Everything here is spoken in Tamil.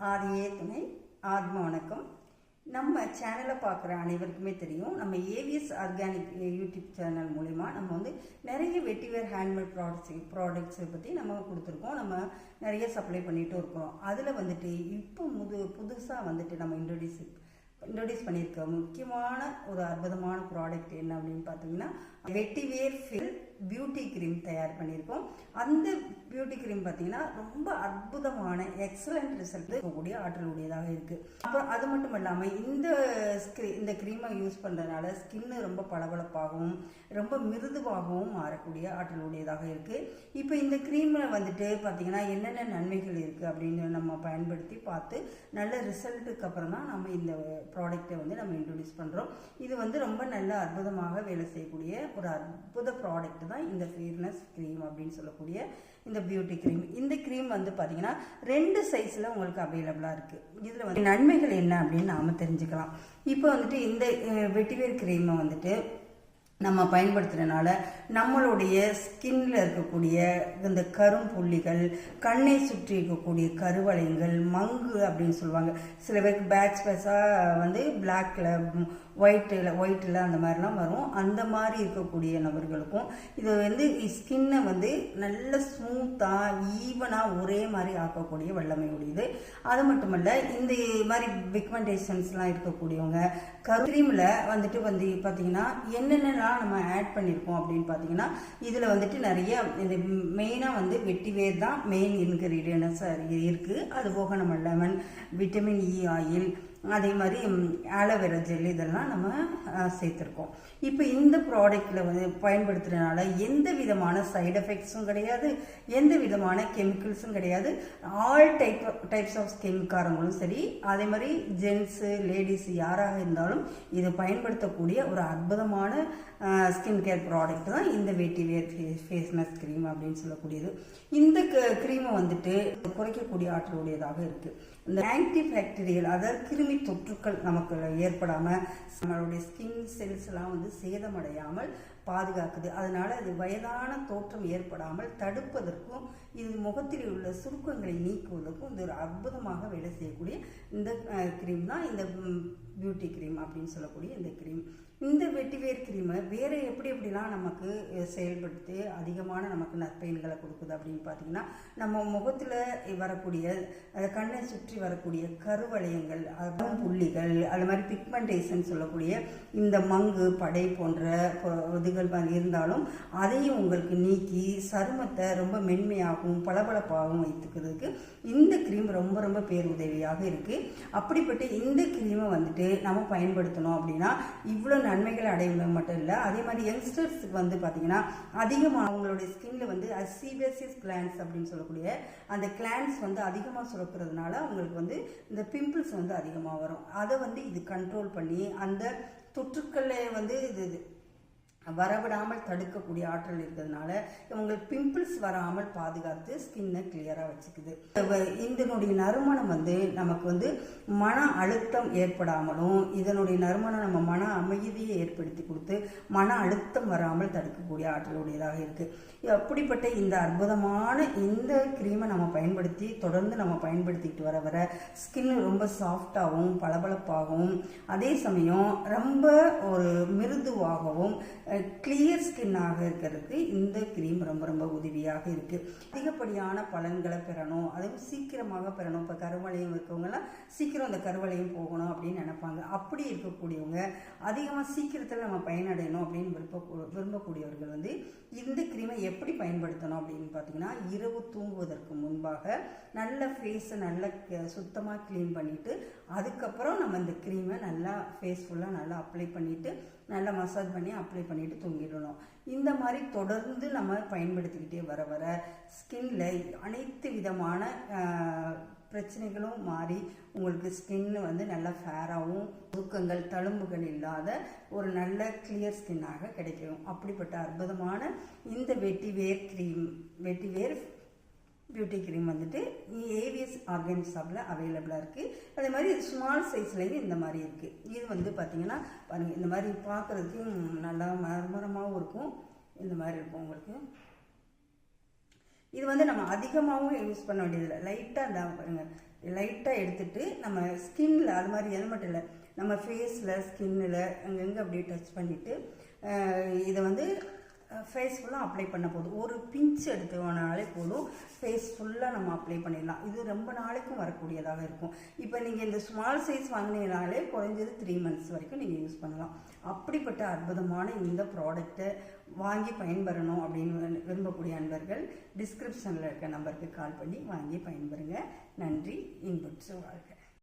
ஆதியே துணை ஆத்ம வணக்கம். நம்ம சேனலை பார்க்குற அனைவருக்குமே தெரியும், நம்ம ஏவிஎஸ் ஆர்கானிக் யூடியூப் சேனல் மூலிமா நம்ம வந்து நிறைய வெட்டிவேர் ஹேண்ட்மேட் ப்ராடக்ட்ஸை பற்றி நம்ம கொடுத்துருக்கோம். நம்ம நிறைய சப்ளை பண்ணிகிட்டு இருக்கோம். அதில் வந்துட்டு இப்போ புதுசாக வந்துட்டு நம்ம இன்ட்ரடியூஸ் பண்ணியிருக்க முக்கியமான ஒரு அற்புதமான ப்ராடக்ட் என்ன அப்படின்னு பார்த்தீங்கன்னா, வெட்டிவேர் ஃபில் பியூட்டி க்ரீம் தயார் பண்ணியிருக்கோம். அந்த பியூட்டி க்ரீம் பார்த்தீங்கன்னா ரொம்ப அற்புதமான எக்ஸலண்ட் ரிசல்ட் இருக்கக்கூடிய ஆற்றல் உடையதாக இருக்குது. அப்புறம் அது மட்டும் இல்லாமல் இந்த க்ரீமை யூஸ் பண்ணுறதுனால ஸ்கின்னு ரொம்ப பளபளப்பாகவும் ரொம்ப மிருதுவாகவும் மாறக்கூடிய ஆற்றல் உடையதாக இருக்குது. இப்போ இந்த க்ரீமில் வந்துட்டு பார்த்தீங்கன்னா என்னென்ன நன்மைகள் இருக்குது அப்படின்னு நம்ம பயன்படுத்தி பார்த்து நல்ல ரிசல்ட்டுக்கு அப்புறம் தான் நம்ம இந்த ப்ராடக்டை வந்து நம்ம இன்ட்ரடியூஸ் பண்ணுறோம். இது வந்து ரொம்ப நல்ல அற்புதமாக வேலை செய்யக்கூடிய ஒரு அற்புத ப்ராடக்ட் தான் இந்த ஃபேர்னஸ் க்ரீம் அப்படின்னு சொல்லக்கூடிய இந்த பியூட்டி க்ரீம். இந்த க்ரீம் வந்து பார்த்தீங்கன்னா 2 சைஸில் உங்களுக்கு அவைலபிளாக இருக்குது. இதில் வந்து நன்மைகள் என்ன அப்படின்னு நாம் தெரிஞ்சுக்கலாம். இப்போ வந்துட்டு இந்த வெட்டிவேர் க்ரீமை வந்துட்டு நம்ம பயன்படுத்துறதுனால நம்மளுடைய ஸ்கின்ல இருக்கக்கூடிய இந்த கரும்புள்ளிகள், கண்ணை சுற்றி இருக்கக்கூடிய கருவளையங்கள், மங்கு அப்படின்னு சொல்லுவாங்க. சில பேருக்கு பேட்ச்சாக வந்து பிளாக்ல ஒயிட்டில் அந்த மாதிரிலாம் வரும். அந்த மாதிரி இருக்கக்கூடிய நபர்களுக்கும் இது வந்து ஸ்கின்னை வந்து நல்ல ஸ்மூத்தாக ஈவனாக ஒரே மாதிரி ஆக்கக்கூடிய வல்லமை உடையது. அது மட்டுமல்ல, இந்த மாதிரி பிக்மெண்டேஷன்ஸ்லாம் இருக்கக்கூடியவங்க க்ரீமில் வந்துட்டு பார்த்தீங்கன்னா என்னென்னலாம் நம்ம ஆட் பண்ணியிருக்கோம் அப்படின்னு பார்த்தீங்கன்னா, இதில் வந்துட்டு நிறைய இந்த மெயினாக வந்து வெட்டிவேர் தான் மெயின் இன்கிரீடியன்ட்ஸாக இருக்குது. அது போக நம்ம லெமன், விட்டமின் இ ஆயில், அதே மாதிரி ஆலோவேரா ஜெல் இதெல்லாம் நம்ம சேர்த்துருக்கோம். இப்போ இந்த ப்ராடக்டில் வந்து பயன்படுத்துறதுனால எந்த விதமான சைடு எஃபெக்ட்ஸும் கிடையாது, எந்த விதமான கெமிக்கல்ஸும் கிடையாது. ஆல் டைப்ஸ் ஆஃப் ஸ்கின்காரங்களும் சரி, அதே மாதிரி ஜென்ஸு லேடிஸ் யாராக இருந்தாலும் இதை பயன்படுத்தக்கூடிய ஒரு அற்புதமான ஸ்கின் கேர் ப்ராடக்ட் தான் இந்த வெட்டிவேர் ஃபேஸ்னஸ் க்ரீம் அப்படின்னு சொல்லக்கூடியது. இந்த க்ரீமை வந்துட்டு குறைக்கக்கூடிய ஆற்றல் உடையதாக இருக்குது. இந்த ஆன்டி பாக்டீரியல், அதாவது கிருமி தொற்றுக்கள் நமக்கு ஏற்படாமல் நம்மளுடைய ஸ்கின் செல்ஸ்லாம் வந்து சேதமடையாமல் பாதுகாக்குது. அதனால அது வயதான தோற்றம் ஏற்படாமல் தடுப்பதற்கும் இது முகத்தில் உள்ள சுருக்கங்களை நீக்குவதற்கும் இது ஒரு அற்புதமாக வேலை செய்யக்கூடிய இந்த க்ரீம் தான் இந்த பியூட்டி க்ரீம் அப்படின்னு சொல்லக்கூடிய இந்த க்ரீம். இந்த வெட்டிவேர் க்ரீமை வேறு எப்படிலாம் நமக்கு செயல்படுத்தி அதிகமான நமக்கு நற்பயன்களை கொடுக்குது அப்படின்னு பார்த்தீங்கன்னா, நம்ம முகத்தில் வரக்கூடிய கண்ணை சுற்றி வரக்கூடிய கருவளையங்கள், புள்ளிகள், அது மாதிரி பிக்மெண்டேஷன் சொல்லக்கூடிய இந்த மங்கு, படை போன்ற இதுகள் இருந்தாலும் அதையும் உங்களுக்கு நீக்கி சருமத்தை ரொம்ப மென்மையாகவும் பளபளப்பாகவும் வைத்துக்கிறதுக்கு இந்த க்ரீம் ரொம்ப ரொம்ப பேருதவியாக இருக்குது. அப்படிப்பட்ட இந்த க்ரீமை வந்துட்டு நம்ம பயன்படுத்தணும் அப்படின்னா இவ்வளோ நன்மைகள் அடைவது மட்டும் இல்லை, அதே மாதிரி யங்ஸ்டர்ஸுக்கு வந்து பார்த்தீங்கன்னா அதிகமாக அவங்களுடைய ஸ்கின்ல வந்து சீபேசியஸ் கிளான்ஸ் அப்படின்னு சொல்லக்கூடிய அந்த கிளான்ஸ் வந்து அதிகமாக சுரக்கிறதுனால அவங்களுக்கு வந்து இந்த பிம்பிள்ஸ் வந்து அதிகமாக வரும். அதை வந்து இது கண்ட்ரோல் பண்ணி அந்த தொற்றுக்களை வந்து இது வரவிடாமல் தடுக்கக்கூடிய ஆற்றல் இருக்கிறதுனால உங்களுக்கு பிம்பிள்ஸ் வராமல் பாதுகாத்து ஸ்கின்னை கிளியராக வச்சுக்குது. இதனுடைய நறுமணம் வந்து நமக்கு வந்து மன அழுத்தம் ஏற்படாமலும், இதனுடைய நறுமணம் நம்ம மன அமைதியை ஏற்படுத்தி கொடுத்து மன அழுத்தம் வராமல் தடுக்கக்கூடிய ஆற்றல் உடையதாக இருக்குது. அப்படிப்பட்ட இந்த அற்புதமான இந்த க்ரீமை நம்ம தொடர்ந்து நம்ம பயன்படுத்திக்கிட்டு வர ஸ்கின் ரொம்ப சாஃப்டாகவும் பளபளப்பாகவும் அதே சமயம் ரொம்ப ஒரு மிருதுவாகவும் கிளியர் ஸ்கின்னாக இருக்கிறதுக்கு இந்த க்ரீம் ரொம்ப ரொம்ப உதவியாக இருக்குது. அதிகப்படியான பலன்களை பெறணும், அதுவும் சீக்கிரமாக பெறணும். இப்போ கருவளையம் இருக்கவங்கலாம் சீக்கிரம் அந்த கருவளையம் போகணும் அப்படின்னு நினைப்பாங்க. அப்படி இருக்கக்கூடியவங்க அதிகமாக சீக்கிரத்தில் நம்ம பயனடையணும் அப்படின்னு விரும்பக்கூடியவர்கள் வந்து இந்த க்ரீமை எப்படி பயன்படுத்தணும் அப்படின்னு பார்த்தீங்கன்னா, இரவு தூங்குவதற்கு முன்பாக நல்ல ஃபேஸை நல்லா சுத்தமாக க்ளீன் பண்ணிவிட்டு அதுக்கப்புறம் நம்ம இந்த க்ரீமை நல்லா ஃபேஸ் ஃபுல்லாக நல்லா அப்ளை பண்ணிவிட்டு நல்லா மசாஜ் பண்ணி அப்ளை பண்ணிவிட்டு தூங்கிடணும். இந்த மாதிரி தொடர்ந்து நம்ம பயன்படுத்திக்கிட்டே வர ஸ்கின்ல அனைத்து விதமான பிரச்சனைகளும் மாறி உங்களுக்கு ஸ்கின் வந்து நல்லா ஃபேராகவும் தூக்கங்கள் தழும்புகள் இல்லாத ஒரு நல்ல கிளியர் ஸ்கின்னாக கிடைக்கும். அப்படிப்பட்ட அற்புதமான இந்த வெட்டிவேர் பியூட்டி க்ரீம் வந்துட்டு ஏவிஎஸ் ஆர்கானிக் ஷாப்பில் அவைலபிளாக இருக்குது. அதே மாதிரி ஸ்மால் சைஸ்லேயும் இந்த மாதிரி இருக்குது. இது வந்து பார்த்திங்கன்னா பாருங்கள், இந்த மாதிரி பார்க்குறதுக்கு நல்லா மரமரமாகவும் இருக்கும். இந்த மாதிரி இருக்கும் உங்களுக்கு. இது வந்து நம்ம அதிகமாகவும் யூஸ் பண்ண வேண்டியதில்லை, லைட்டாக இருந்தால் பாருங்கள் லைட்டாக எடுத்துட்டு நம்ம ஸ்கின்ல அது மாதிரி எது மட்டும் இல்லை, நம்ம ஃபேஸில் ஸ்கின்னில் அங்கங்கே அப்படியே டச் பண்ணிவிட்டு இதை வந்து ஃபேஸ் ஃபுல்லாக அப்ளை பண்ண போதும். ஒரு பிஞ்ச் எடுத்துனாலே போதும், ஃபேஸ் ஃபுல்லாக நம்ம அப்ளை பண்ணிடலாம். இது ரொம்ப நாளைக்கும் வரக்கூடியதாக இருக்கும். இப்போ நீங்கள் இந்த ஸ்மால் சைஸ் வாங்கினீங்கனாலே குறைஞ்சது 3 months வரைக்கும் நீங்கள் யூஸ் பண்ணலாம். அப்படிப்பட்ட அற்புதமான இந்த ப்ராடக்டை வாங்கி பயன்பெறணும் அப்படின்னு விரும்பக்கூடிய அன்பர்கள் டிஸ்கிரிப்ஷனில் இருக்க நம்பருக்கு கால் பண்ணி வாங்கி பயன்பெறுங்க. நன்றி. இன்புற்று வாழ்க.